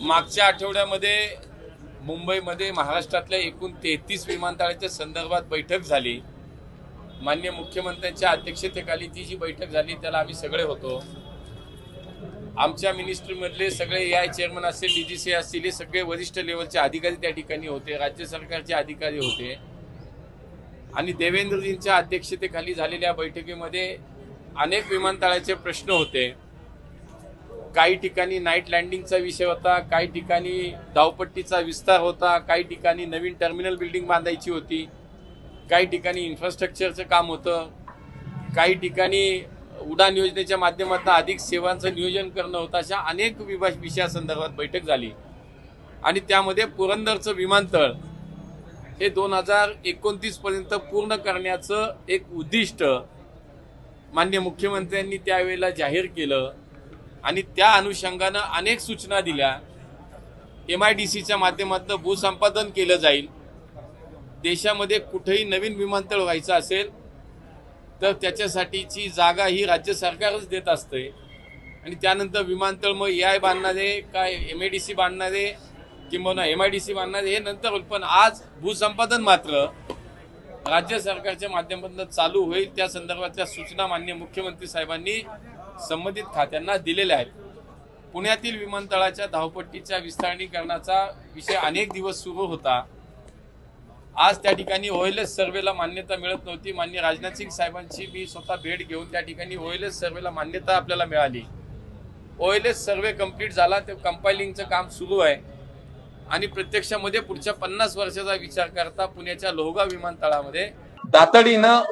मागच्या आठवड्यामध्ये मुंबईमध्ये महाराष्ट्रातल्या एकूण 33 विमानतळाच्या संदर्भात बैठक झाली। माननीय मुख्यमंत्र्यांच्या अध्यक्षतेखाली ती जी बैठक झाली त्याला आम्ही सगळे होतो। आमच्या मिनिस्ट्रीमधले सगळे एआय चेअरमन असतील, डीजीसी असतील, हे सगळे वरिष्ठ लेवलचे अधिकारी त्या ठिकाणी होते, राज्य सरकारचे अधिकारी होते। आणि देवेंद्रजींच्या अध्यक्षतेखाली झालेल्या बैठकीमध्ये अनेक विमानतळाचे प्रश्न होते। काही ठिकाणी नाईट लँडिंगचा विषय होता, काही ठिकाणी धावपट्टीचा विस्तार होता, काही ठिकाणी नवीन टर्मिनल बिल्डिंग बांधायची होती, काही ठिकाणी इन्फ्रास्ट्रक्चरचं काम होतं, काही ठिकाणी उडान योजनेच्या माध्यमातून अधिक सेवांचं नियोजन करणं होतं। अशा अनेक विषयासंदर्भात बैठक झाली आणि त्यामध्ये पुरंदरचं विमानतळ हे 2029 पर्यंत पूर्ण करण्याचं एक उद्दिष्ट माननीय मुख्यमंत्र्यांनी त्यावेळेला जाहीर केलं आणि त्या अनुषंगाने अनेक सूचना दिल्या। MIDCच्या माध्यमातून भूसंपादन केलं जाईल। देशामध्ये कुठेही नवीन विमानतळ व्हायचं असेल तर त्याच्यासाठीची जागा ही राज्य सरकारच देत असते आणि त्यानंतर विमानतळ मग AI बांधणारे काय MIDC बांधणारे किंवा MIDC बांधणारे हे नंतर होईल, पण आज भूसंपादन मात्र राज्य सरकारच्या माध्यमातून चालू होईल। त्या संदर्भातल्या सूचना माननीय मुख्यमंत्री साहेबांनी संबंधित खात्यांना दिलेल्या आहेत। पुण्यातील विमानतळाच्या धावपट्टीच्या विस्तारीकरणाचा विषय अनेक दिवस सुरू होता। आज त्या ठिकाणी OLS सर्वेला मान्यता मिळत नव्हती। माननीय राजनाथ सिंग साहेबांची मी स्वतः भेट घेऊन त्या ठिकाणी OLS सर्वेला मान्यता आपल्याला मिळाली। OLS सर्वे कंप्लीट झाला, ते कंपायलिंगचं काम सुरू आहे आणि प्रत्यक्षामध्ये पुढच्या 50 वर्षाचा विचार करता पुण्याच्या लोहगाव विमानतळामध्ये तातडीनं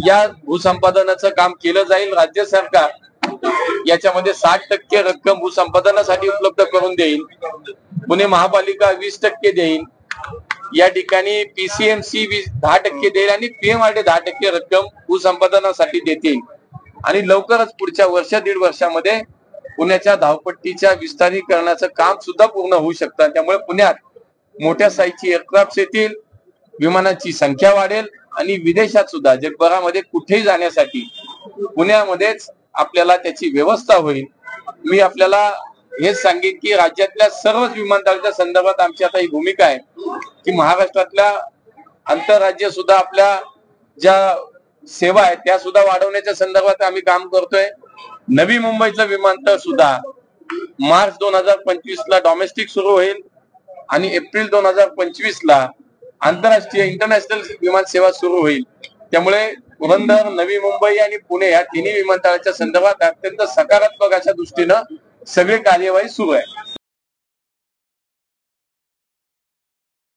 या भूसंपादनाचं काम केलं जाईल। राज्य सरकार याच्यामध्ये 60% रक्कम भूसंपादनासाठी उपलब्ध करून देईल। पुणे महापालिका 20% देईल। या ठिकाणी PCMC 10% देईल आणि PMRD 10% रक्कम भूसंपादनासाठी देतील आणि लवकरच पुढच्या दीड वर्षामध्ये पुण्याच्या धावपट्टीच्या विस्तारीकरणाचं काम सुद्धा पूर्ण होऊ शकतं। त्यामुळे पुण्यात मोठ्या साईजची एअरक्राफ्ट येतील, विमानांची संख्या वाढेल आणि विदेशात सुद्धा जगभरामध्ये कुठेही जाण्यासाठी पुण्यामध्येच आपल्याला त्याची व्यवस्था होईल। मी आपल्याला हेच सांगेन की राज्यातल्या सर्वच विमानतळाच्या संदर्भात आमची आता ही भूमिका आहे की महाराष्ट्रातल्या आंतरराज्य सुद्धा आपल्या ज्या सेवा आहेत त्या सुद्धा वाढवण्याच्या संदर्भात आम्ही काम करतोय। नवी मुंबईचं विमानतळ सुद्धा मार्च 2025 ला डोमेस्टिक सुरू होईल आणि एप्रिल 2025 ला आंतरराष्ट्रीय इंटरनॅशनल विमान सेवा सुरू होईल। त्यामुळे पुरंदर, नवी मुंबई आणि पुणे या तिन्ही विमानतळाच्या संदर्भात अत्यंत सकारात्मक अशा दृष्टीनं सगळी कार्यवाही सुरू आहे।